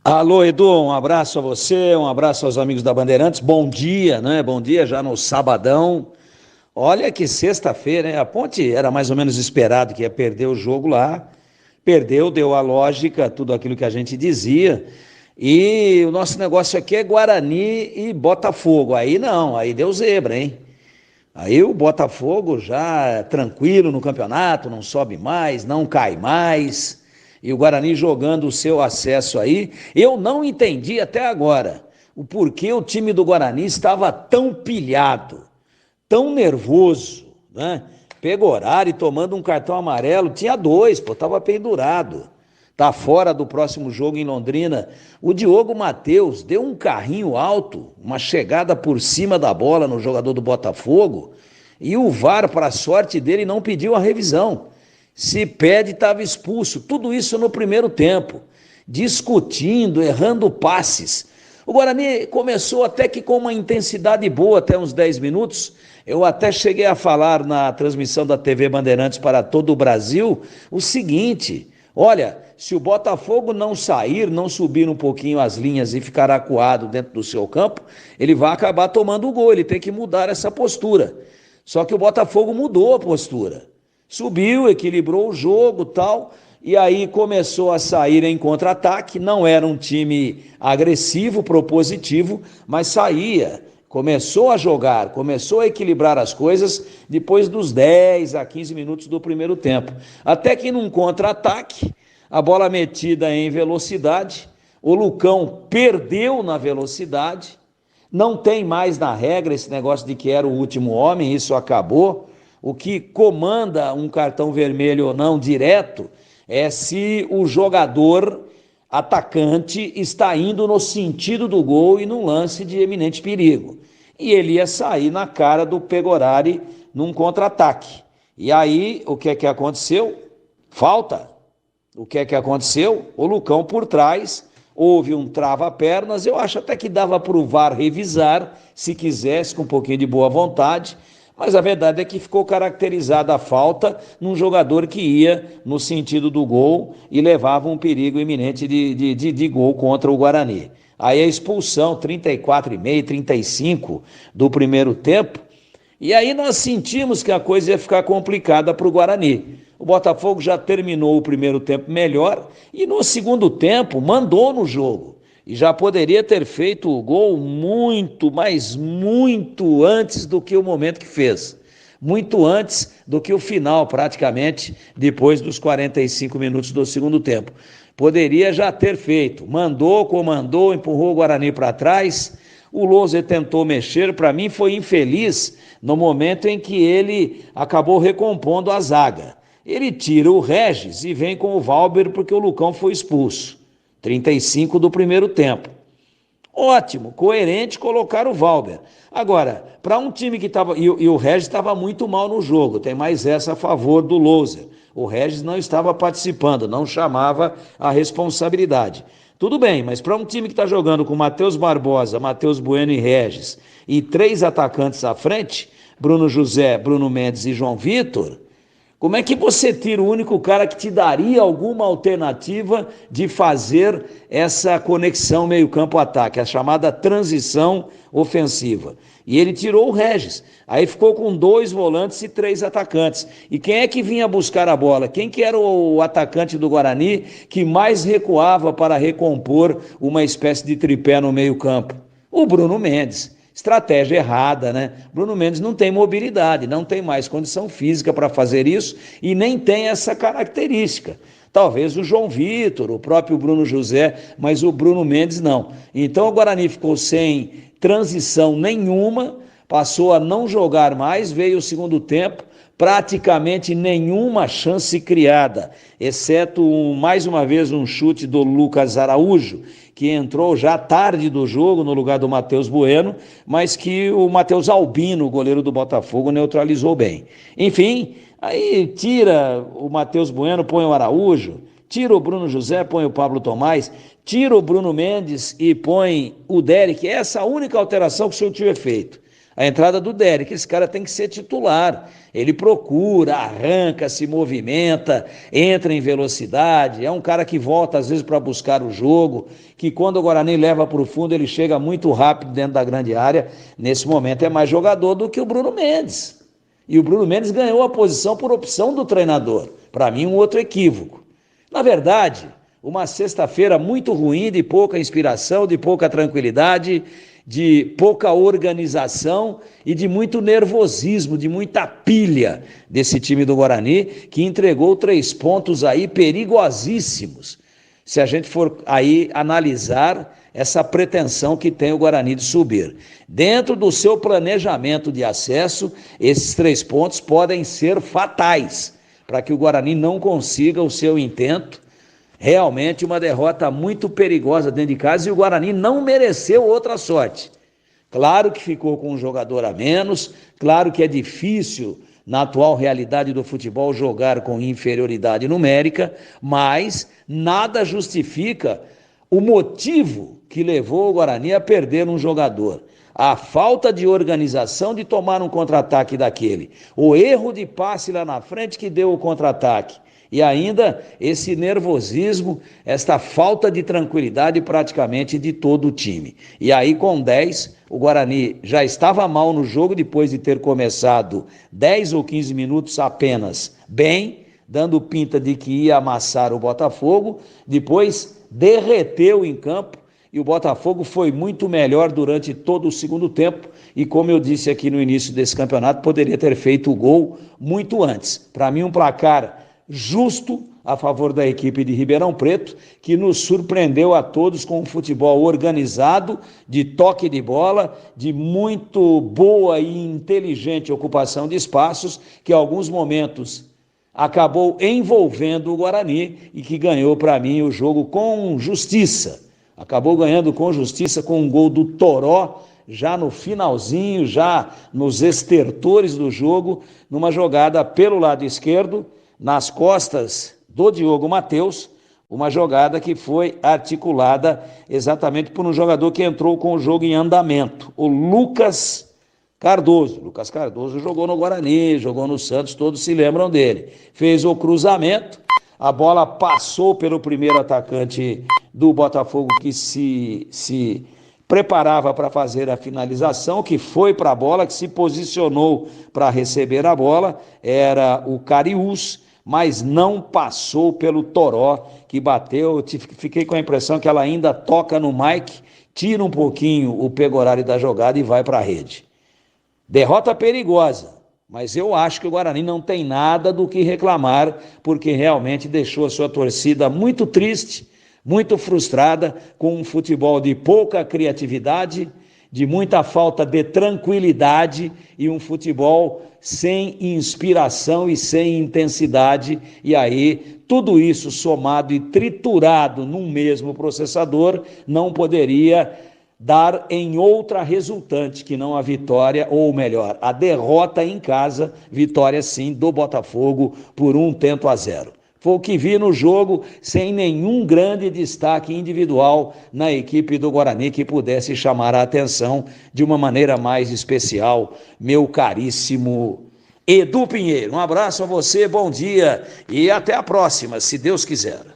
Alô, Edu, um abraço a você, um abraço aos amigos da Bandeirantes. Bom dia, né? Bom dia já no sabadão. Olha que sexta-feira, hein? A Ponte era mais ou menos esperado que ia perder o jogo lá. Perdeu, deu a lógica, tudo aquilo que a gente dizia. E o nosso negócio aqui é Guarani e Botafogo. Aí não, aí deu zebra, hein? Aí o Botafogo já tranquilo no campeonato, não sobe mais, não cai mais. E o Guarani jogando o seu acesso aí. Eu não entendi até agora o porquê o time do Guarani estava tão pilhado, tão nervoso, né? Pegorari tomando um cartão amarelo, tinha dois, pô, estava pendurado. Tá fora do próximo jogo em Londrina. O Diogo Matheus deu um carrinho alto, uma chegada por cima da bola no jogador do Botafogo, e o VAR, para a sorte dele, não pediu a revisão. Se pede, estava expulso. Tudo isso no primeiro tempo, discutindo, errando passes. O Guarani começou até que com uma intensidade boa, até uns 10 minutos. Eu até cheguei a falar na transmissão da TV Bandeirantes para todo o Brasil o seguinte: olha, se o Botafogo não sair, não subir um pouquinho as linhas e ficar acuado dentro do seu campo, ele vai acabar tomando o gol, ele tem que mudar essa postura. Só que o Botafogo mudou a postura. Subiu, equilibrou o jogo, tal, e aí começou a sair em contra-ataque. Não era um time agressivo, propositivo, mas saía, começou a jogar, começou a equilibrar as coisas depois dos 10 a 15 minutos do primeiro tempo. Até que num contra-ataque, a bola metida em velocidade, o Lucão perdeu na velocidade. Não tem mais na regra esse negócio de que era o último homem, isso acabou. O que comanda um cartão vermelho ou não direto é se o jogador atacante está indo no sentido do gol e num lance de eminente perigo. E ele ia sair na cara do Pegorari num contra-ataque. E aí, o que é que aconteceu? Falta. O que é que aconteceu? O Lucão por trás, houve um trava-pernas. Eu acho até que dava para o VAR revisar, se quisesse, com um pouquinho de boa vontade. Mas a verdade é que ficou caracterizada a falta num jogador que ia no sentido do gol e levava um perigo iminente de gol contra o Guarani. Aí a expulsão, 34,5, 35 do primeiro tempo. E aí nós sentimos que a coisa ia ficar complicada para o Guarani. O Botafogo já terminou o primeiro tempo melhor e no segundo tempo mandou no jogo. E já poderia ter feito o gol muito, mas muito antes do que o momento que fez. Muito antes do que o final, praticamente, depois dos 45 minutos do segundo tempo. Poderia já ter feito. Mandou, comandou, empurrou o Guarani para trás. O Louser tentou mexer, para mim foi infeliz no momento em que ele acabou recompondo a zaga. Ele tira o Regis e vem com o Valber porque o Lucão foi expulso. 35 do primeiro tempo. Ótimo, coerente colocar o Valber. Agora, para um time que estava... E o Regis estava muito mal no jogo, tem mais essa a favor do Louser. O Regis não estava participando, não chamava a responsabilidade. Tudo bem, mas para um time que está jogando com Matheus Barbosa, Matheus Bueno e Regis, e 3 atacantes à frente, Bruno José, Bruno Mendes e João Vitor... Como é que você tira o único cara que te daria alguma alternativa de fazer essa conexão meio-campo-ataque, a chamada transição ofensiva? E ele tirou o Regis. Aí ficou com 2 volantes e 3 atacantes. E quem é que vinha buscar a bola? Quem que era o atacante do Guarani que mais recuava para recompor uma espécie de tripé no meio-campo? O Bruno Mendes. Estratégia errada, né? Bruno Mendes não tem mobilidade, não tem mais condição física para fazer isso e nem tem essa característica. Talvez o João Vitor, o próprio Bruno José, mas o Bruno Mendes não. Então o Guarani ficou sem transição nenhuma, passou a não jogar mais, veio o segundo tempo, praticamente nenhuma chance criada, exceto mais uma vez um chute do Lucas Araújo, que entrou já tarde do jogo no lugar do Matheus Bueno, mas que o Matheus Albino, goleiro do Botafogo, neutralizou bem. Enfim, aí tira o Matheus Bueno, põe o Araújo, tira o Bruno José, põe o Pablo Tomás, tira o Bruno Mendes e põe o Derek. Essa é a única alteração que o senhor tiver feito. A entrada do Derek, esse cara tem que ser titular. Ele procura, arranca, se movimenta, entra em velocidade. É um cara que volta às vezes para buscar o jogo, que quando o Guarani leva para o fundo, ele chega muito rápido dentro da grande área. Nesse momento é mais jogador do que o Bruno Mendes. E o Bruno Mendes ganhou a posição por opção do treinador. Para mim, um outro equívoco. Na verdade, uma sexta-feira muito ruim, de pouca inspiração, de pouca tranquilidade, de pouca organização e de muito nervosismo, de muita pilha desse time do Guarani, que entregou 3 pontos aí perigosíssimos, se a gente for aí analisar essa pretensão que tem o Guarani de subir. Dentro do seu planejamento de acesso, esses 3 pontos podem ser fatais, para que o Guarani não consiga o seu intento. Realmente uma derrota muito perigosa dentro de casa e o Guarani não mereceu outra sorte. Claro que ficou com um jogador a menos, claro que é difícil na atual realidade do futebol jogar com inferioridade numérica, mas nada justifica o motivo que levou o Guarani a perder um jogador. A falta de organização de tomar um contra-ataque daquele, o erro de passe lá na frente que deu o contra-ataque. E ainda esse nervosismo, esta falta de tranquilidade praticamente de todo o time. E aí com 10, o Guarani já estava mal no jogo depois de ter começado 10 ou 15 minutos apenas bem, dando pinta de que ia amassar o Botafogo, depois derreteu em campo e o Botafogo foi muito melhor durante todo o segundo tempo e, como eu disse aqui no início desse campeonato, poderia ter feito o gol muito antes. Para mim, um placar justo a favor da equipe de Ribeirão Preto, que nos surpreendeu a todos com um futebol organizado, de toque de bola, de muito boa e inteligente ocupação de espaços, que em alguns momentos acabou envolvendo o Guarani e que ganhou para mim o jogo com justiça. Acabou ganhando com justiça com um gol do Toró, já no finalzinho, já nos estertores do jogo, numa jogada pelo lado esquerdo, nas costas do Diogo Matheus, uma jogada que foi articulada exatamente por um jogador que entrou com o jogo em andamento, o Lucas Cardoso. Lucas Cardoso jogou no Guarani, jogou no Santos, todos se lembram dele. Fez o cruzamento, a bola passou pelo primeiro atacante do Botafogo que se preparava para fazer a finalização, que foi para a bola, que se posicionou para receber a bola, era o Cariús, mas não passou pelo Toró, que bateu. Fiquei com a impressão que ela ainda toca no Mike, tira um pouquinho o Pegorari da jogada e vai para a rede. Derrota perigosa, mas eu acho que o Guarani não tem nada do que reclamar, porque realmente deixou a sua torcida muito triste, muito frustrada, com um futebol de pouca criatividade, de muita falta de tranquilidade e um futebol sem inspiração e sem intensidade. E aí, tudo isso somado e triturado num mesmo processador não poderia dar em outra resultante que não a vitória, ou melhor, a derrota em casa, vitória sim do Botafogo por 1-0. Foi o que vi no jogo, sem nenhum grande destaque individual na equipe do Guarani que pudesse chamar a atenção de uma maneira mais especial, meu caríssimo Edu Pinheiro. Um abraço a você, bom dia e até a próxima, se Deus quiser.